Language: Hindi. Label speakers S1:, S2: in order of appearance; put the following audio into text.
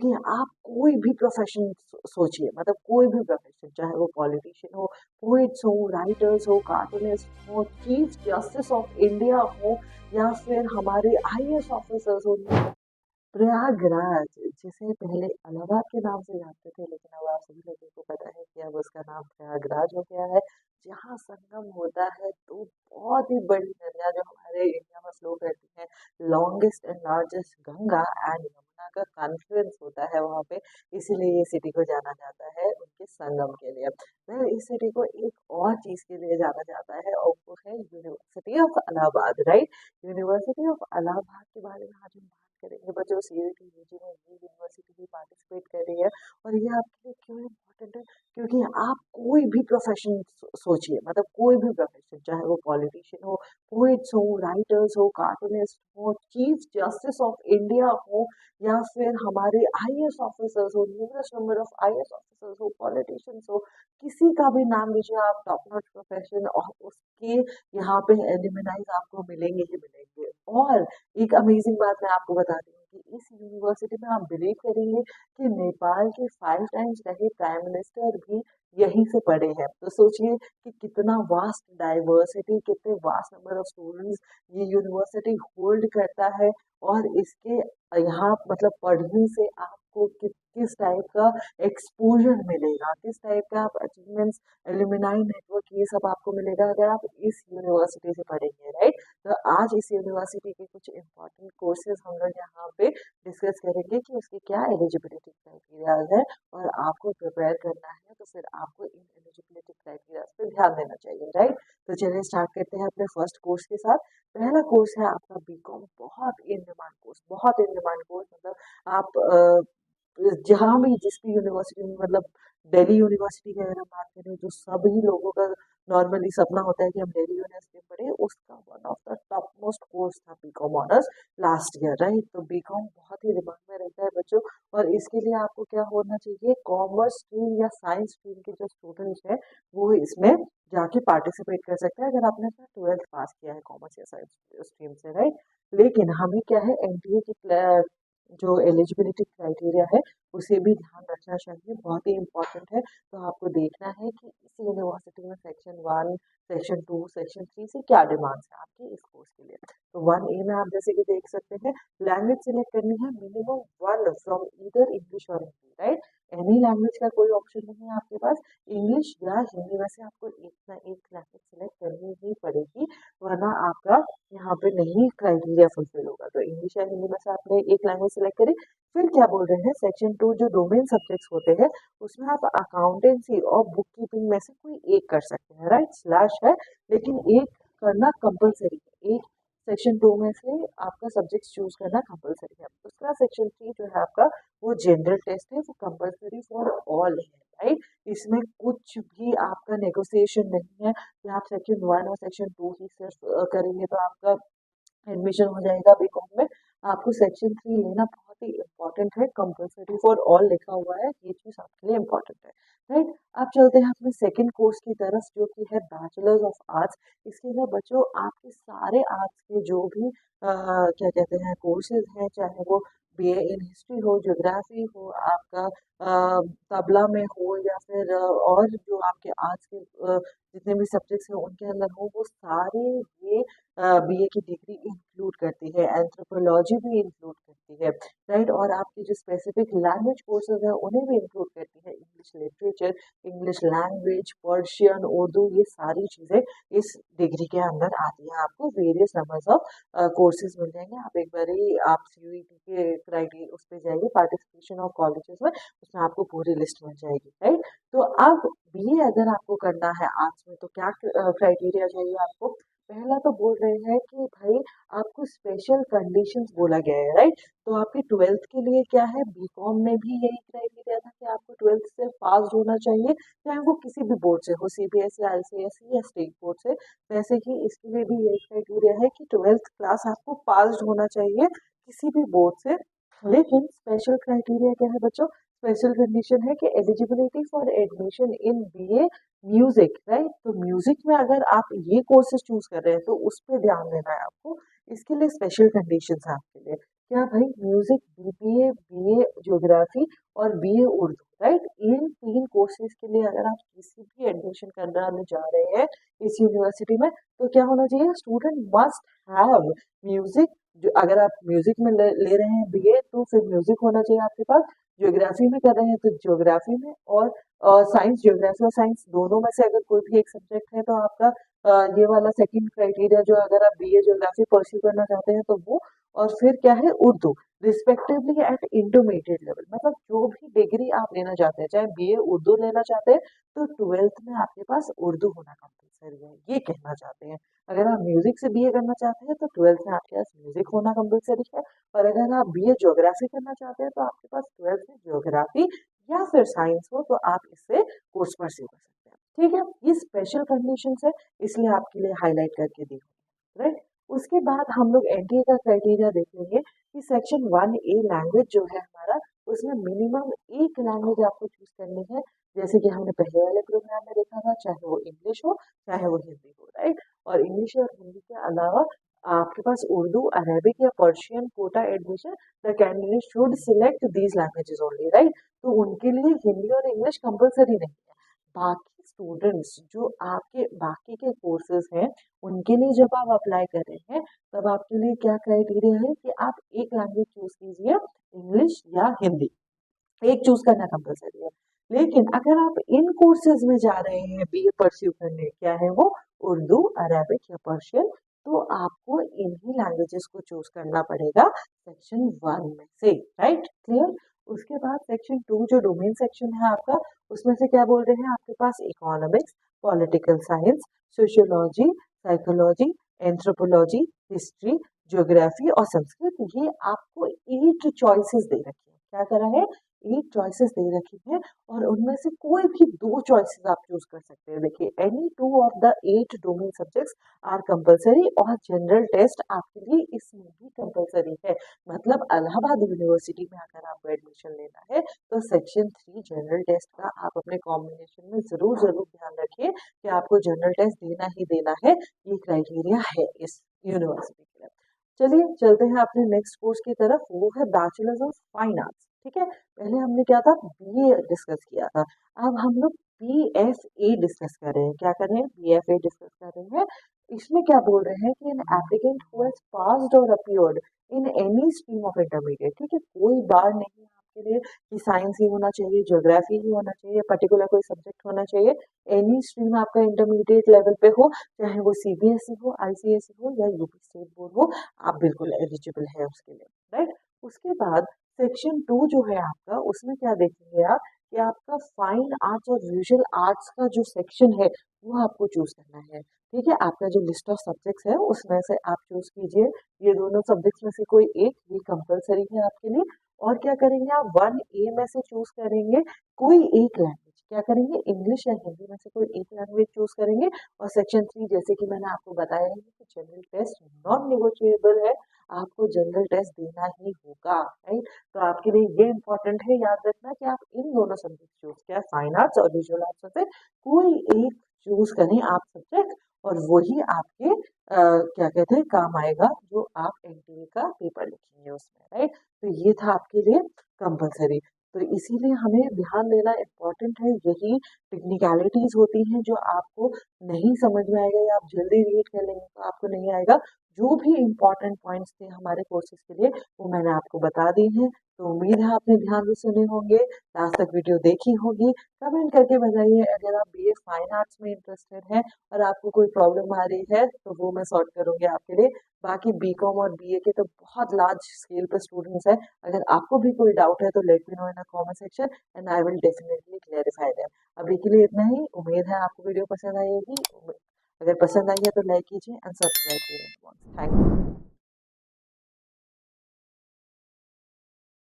S1: क्योंकि आप कोई भी प्रोफेशन सोचिए, मतलब कोई भी प्रोफेशन, चाहे वो पॉलिटिशियन हो, पोइट्स हो, राइटर्स हो, कार्टूनिस्ट हो, चीफ जस्टिस ऑफ इंडिया हो, या फिर हमारे आईएएस ऑफिसर्स हो। प्रयागराज, जिसे पहले इलाहाबाद के नाम से जानते थे, लेकिन अब आप सभी लोगों को पता है कि अब उसका नाम प्रयागराज हो गया है, जहाँ संगम होता है तो बहुत ही बड़ी नदियाँ जो हमारे इंडिया में फ्लो करती हैं, longest and largest Ganga and Yamuna का कॉन्फ्लुएंस होता है वहाँ पे, इसीलिए ये सिटी को जाना जाता है उनके संगम के लिए। वह इस सिटी को एक और चीज़ के लिए जाना जाता है, और वो है university of Allahabad, right. University of Allahabad के बारे में आज हम बात करेंगे बच्चों। सीयूईटी यूजी में ये यूनिवर्सिटी भी पार्टिसिपेट कर रही है, और ये आपके लिए क्यों इम्पोर्टेंट है, क्योंकि आप कोई भी प्रोफेशन सोचिए, मतलब कोई भी प्रोफेशन, चाहे वो पॉलिटिशियन हो, पोइट्स हो, राइटर्स हो, कार्टूनिस्ट हो, चीफ जस्टिस ऑफ इंडिया हो, या फिर हमारे आईएएस ऑफिसर्स हो, numerous number of IAS officers हो, पॉलिटिशियंस हो, किसी का भी नाम लीजिए आप, टॉप नॉच प्रोफेशन, और उसके यहाँ पे एलिमनाइज आपको मिलेंगे ही मिलेंगे। और एक अमेजिंग बात मैं आपको बताती हूँ कि इस यूनिवर्सिटी में आप बिलीव करेंगे कि नेपाल के 5 टाइम्स रहे प्राइम मिनिस्टर भी यहीं से पढ़े हैं। तो सोचिए कि कितना वास्ट डाइवर्सिटी, कितने वास्ट नंबर ऑफ स्टूडेंट्स ये यूनिवर्सिटी होल्ड करता है। और इसके यहाँ मतलब पढ़ने से आपको किस टाइप का एक्सपोजर मिलेगा, किस टाइप का आप अचीवमेंट्स, एलुमनाई नेटवर्क, ये सब आपको मिलेगा अगर आप इस यूनिवर्सिटी से पढ़ेंगे, राइट। तो आज इस यूनिवर्सिटी के कुछ इम्पोर्टेंट कोर्सेज हम लोग यहाँ पे डिस्कस करेंगे कि उसके क्या एलिजिबिलिटी क्राइटेरियाज है, और आपको प्रिपेयर करना है तो फिर आपको इन एलिजिबिलिटी क्राइटेरियाज पे ध्यान देना चाहिए, राइट। तो चलिए स्टार्ट करते हैं अपने फर्स्ट कोर्स के साथ। पहला कोर्स है आपका बीकॉम, बहुत इन डिमांड कोर्स, बहुत इन डिमांड कोर्स। मतलब आप जहाँ भी जिस भी यूनिवर्सिटी में, मतलब दिल्ली यूनिवर्सिटी की अगर हम बात करें तो सभी लोगों का नॉर्मली सपना होता है कि हम दिल्ली यूनिवर्सिटी में पढ़े। उसका one of the top most course था BCom honours last year, right. तो बीकॉम बहुत ही दिमाग में रहता है बच्चों, और इसके लिए आपको क्या होना चाहिए, कॉमर्स स्ट्रीम या साइंस स्ट्रीम के जो स्टूडेंट्स हैं वो इसमें जाके पार्टिसिपेट कर सकते हैं, अगर आपने अपना 12th पास किया है कॉमर्स या साइंस स्ट्रीम से, राइट। लेकिन हमें क्या है, एनटीए की जो एलिजिबिलिटी क्राइटेरिया है उसे भी ध्यान रखना चाहिए, बहुत ही इम्पोर्टेंट है। तो आपको देखना है कि इस यूनिवर्सिटी में सेक्शन 1, सेक्शन 2, सेक्शन 3 से क्या डिमांड्स है आपके इस कोर्स के लिए। तो 1A में आप जैसे कि देख सकते हैं, लैंग्वेज सिलेक्ट करनी है, मिनिमम 1 फ्रॉम ईदर इंग्लिश और हिंदी, राइट। एनी लैंग्वेज का कोई ऑप्शन नहीं है आपके पास, इंग्लिश या हिंदी में से आपको एक ना एक लैंग्वेज सिलेक्ट करनी ही पड़ेगी, वरना आपका यहाँ पे नहीं क्राइटेरिया फुलफिल होगा। तो इंग्लिश या हिंदी में से आपने एक लैंग्वेज सिलेक्ट करी। फिर क्या बोल रहे हैं, सेक्शन 2 जो डोमेन सब्जेक्ट्स होते हैं उसमें आप अकाउंटेंसी और बुक कीपिंग में से कोई एक कर सकते हैं, राइट। स्लैश है, लेकिन एक करना कंपलसरी है। एक सेक्शन 2 में से आपका सब्जेक्ट चूज करना कंपलसरी है। उसका सेक्शन 3 जो है आपका, वो जनरल टेस्ट है, वो कंपलसरी फॉर ऑल है, राइट। इसमें कुछ भी आपका नेगोशिएशन नहीं है कि आप सेक्शन 1 और सेक्शन 2 ही सिर्फ करेंगे तो आपका एडमिशन हो जाएगा बीकॉम में। आपको सेक्शन 3 लेना बहुत ही इम्पोर्टेंट है, कंपलसरी फॉर ऑल लिखा हुआ है, ये चीज आपके लिए इम्पोर्टेंट है, राइट। अब चलते हैं अपने सेकंड कोर्स की तरफ, जो कि है बैचलर्स ऑफ आर्ट्स। इसके अंदर बच्चों आपके सारे आर्ट्स के जो भी क्या कहते हैं कोर्सेज हैं, चाहे वो बीए इन हिस्ट्री हो, ज्योग्राफी हो, आपका तबला में हो, या फिर और जो आपके आर्ट्स के जितने भी सब्जेक्ट्स हैं उनके अंदर हो, वो सारे ये बीए की डिग्री इंक्लूड करती है, एंथ्रोपोलॉजी भी इंक्लूड करती है, राइट। और आपकी जो स्पेसिफिक लैंग्वेज कोर्सेज है उन्हें भी इंक्लूड करती है, English literature, English language, Persian, Urdu, ये सारी चीज़ें इस डिग्री के अंदर आती है। आपको वेरियस नंबर्स ऑफ कोर्सेज मिल जाएंगे। आप एक बार ही आप सीयूईटी के क्राइटेरिया उस पर जाइए, पार्टिसिपेशन ऑफ कॉलेजेस में, उसमें आपको पूरी लिस्ट मिल जाएगी, राइट। तो अब बीए अगर आपको करना है आर्ट्स में तो क्या क्राइटेरिया चाहिए आपको। पहला तो बोल रहे हैं कि भाई आपको स्पेशल कंडीशंस बोला गया है, राइट। तो आपके 12th के लिए क्या है, बीकॉम में भी यही क्राइटेरिया था कि आपको 12th से पास होना चाहिए, चाहे वो किसी भी बोर्ड से हो, सीबीएसई, आईसीएसई या स्टेट बोर्ड से। वैसे ही इसके लिए भी यही क्राइटेरिया है कि 12th क्लास आपको पास होना चाहिए किसी भी बोर्ड से। लेकिन स्पेशल क्राइटेरिया क्या है बच्चों, स्पेशल कंडीशन है कि eligibility for admission in BA music, right. तो म्यूजिक में अगर आप ये कोर्सेज चूज कर रहे हैं तो उस पर ध्यान देना है आपको, इसके लिए स्पेशल कंडीशंस है आपके लिए। क्या भाई, म्यूजिक, बीबीए, बीए ज्योग्राफी और बीए उर्दू, राइट। इन 3 कोर्सेज के लिए अगर आप किसी भी एडमिशन कराने जा रहे हैं इस यूनिवर्सिटी में, तो क्या होना चाहिए, स्टूडेंट मस्ट हैव म्यूजिक। जो अगर आप म्यूजिक में ले रहे हैं बीए, तो फिर म्यूजिक होना चाहिए आपके पास। ज्योग्राफी में कर रहे हैं तो ज्योग्राफी में, और साइंस, ज्योग्राफी और साइंस दोनों में से अगर कोई भी एक सब्जेक्ट है तो आपका ये वाला सेकंड क्राइटेरिया, जो अगर आप बीए ज्योग्राफी परस्यू करना चाहते हैं तो वो। और फिर क्या है, Urdu, respectively eight intermediate level, मतलब जो भी डिग्री आप लेना चाहते हैं, चाहे बीए उर्दू लेना चाहते हैं, तो 12th में आपके पास उर्दू होना कंपलसरी है, ये कहना चाहते हैं। अगर आप म्यूजिक से बीए करना चाहते हैं तो 12th में आपके पास म्यूजिक होना कंपलसरी है। और अगर आप बीए ज्योग्राफी करना चाहते हैं तो आपके पास 12th में ज्योग्राफी या फिर साइंस हो, तो आप इससे कोर्स परस्यू कर सकते हैं। ठीक है, ये स्पेशल कंडीशन है, इसलिए आपके लिए हाईलाइट करके दी हुई है, राइट। उसके बाद हम लोग एनटीए का क्राइटेरिया देखेंगे कि सेक्शन 1A लैंग्वेज जो है हमारा, उसमें मिनिमम एक लैंग्वेज आपको चूज करनी है। जैसे कि हमने पहले वाले प्रोग्राम में देखा था, चाहे वो इंग्लिश हो चाहे वो हिंदी हो, राइट। और इंग्लिश और हिंदी के अलावा आपके पास उर्दू, अरेबिक या Persian quota admission, the candidate should select these languages only, right. तो उनके लिए हिंदी और इंग्लिश कंपलसरी नहीं है। बाकी स्टूडेंट्स जो आपके बाकी के कोर्सेज हैं, उनके लिए जब आप अप्लाई कर रहे हैं, तब आपके लिए क्या क्राइटेरिया है कि आप एक लैंग्वेज चूज कीजिए, इंग्लिश या हिंदी, एक चूज करना कंपलसरी है। लेकिन अगर आप इन कोर्सेज में जा रहे हैं बीए परस्यू करने, क्या है वो, उर्दू, अरेबिक या पर्शियन, तो आपको इन्हीं लैंग्वेजेस को चूज करना पड़ेगा सेक्शन 1 में से, राइट, क्लियर। उसके बाद सेक्शन 2 जो डोमेन सेक्शन है आपका, उसमें से क्या बोल रहे हैं, आपके पास economics, political science, sociology, psychology, anthropology, history, geography और संस्कृत, ये आपको 8 चॉइसेस दे रखी है। क्या करा है, 8 चॉइसेस दे रखी है, और उनमें से कोई भी 2 चॉइसेस आप चूज कर सकते हैं। देखिए, any 2 of the 8 domain subjects are compulsory, और जनरल टेस्ट आपके लिए इसमें भी कंपलसरी है। मतलब इलाहाबाद यूनिवर्सिटी में अगर आपको एडमिशन लेना है, तो सेक्शन 3 जनरल टेस्ट का आप अपने कॉम्बिनेशन में जरूर जरूर ध्यान रखिए कि आपको जनरल टेस्ट देना ही देना है। ये क्राइटेरिया है इस यूनिवर्सिटी के लिए। चलिए चलते हैं अपने नेक्स्ट कोर्स की तरफ, वो है बैचलर्स ऑफ फाइन आर्ट्स। ठीक है, पहले हमने क्या था, बीए डिस्कस किया था। अब हम लोग बीएफए डिस्कस कर रहे हैं। क्या कर रहे हैं, बीएफए डिस्कस कर रहे हैं। इसमें क्या बोल रहे हैं कि an applicant who has passed और appeared in any stream of intermediate, ठीक है, कोई बार नहीं है आपके लिए कि साइंस ही होना चाहिए, ज्योग्राफी ही होना चाहिए, पर्टिकुलर कोई सब्जेक्ट होना चाहिए। एनी स्ट्रीम आपका इंटरमीडिएट लेवल पे हो, चाहे वो सीबीएसई हो, आईसीएसई हो या यूपी स्टेट बोर्ड हो, आप बिल्कुल एलिजिबल है उसके लिए, राइट। उसके बाद सेक्शन 2 जो है आपका, उसमें क्या देखेंगे आप कि आपका फाइन आर्ट्स और विजुअल आर्ट्स का जो सेक्शन है वो आपको चूज करना है। ठीक है, आपका जो लिस्ट ऑफ सब्जेक्ट्स है उसमें से आप चूज कीजिए, ये दोनों सब्जेक्ट्स में से कोई एक, ये कंपलसरी है आपके लिए। और क्या करेंगे आप, 1A में से चूज करेंगे कोई एक लैंग्वेज। क्या करेंगे, इंग्लिश या हिंदी में से कोई एक लैंग्वेज चूज करेंगे। और सेक्शन 3, जैसे कि मैंने आपको बताया है कि जनरल टेस्ट नॉन निगोशिएबल है, आपको जनरल टेस्ट देना ही होगा, राइट। तो आपके लिए ये इंपॉर्टेंट है, याद रखना कि आप इन दोनों सब्जेक्ट चूज किया, फाइन आर्ट्स और विजुअल आर्ट्स में से कोई एक चूज करें आप सब्जेक्ट, और वही आपके क्या कहते हैं काम आएगा, जो आप एनटीए का पेपर लिखेंगे उसमें, राइट। तो ये था आपके लिए कंपलसरी। तो इसीलिए हमें ध्यान देना इम्पोर्टेंट है, यही टेक्निकलिटीज होती हैं जो आपको नहीं समझ में आएगा या आप जल्दी रीड कर लेंगे तो आपको नहीं आएगा। जो भी इम्पोर्टेंट पॉइंट्स थे हमारे कोर्सेज के लिए, वो मैंने आपको बता दी हैं। तो उम्मीद है आपने ध्यान से सुने होंगे, लास्ट तक वीडियो देखी होगी। कमेंट करके बताइए अगर आप बीए फाइन आर्ट्स में इंटरेस्टेड हैं और आपको कोई प्रॉब्लम आ रही है, तो वो मैं सॉल्व करूंगी आपके लिए। बाकी बीकॉम और बीए के तो बहुत लार्ज स्केल पे स्टूडेंट्स हैं। अगर आपको भी कोई डाउट है तो let me know in the comment section and I will definitely clarify them. अभी के लिए इतना ही, उम्मीद है आपको वीडियो पसंद आई होगी। अगर पसंद आई है तो लाइक कीजिए एंड सब्सक्राइब कीजिए। Thank you.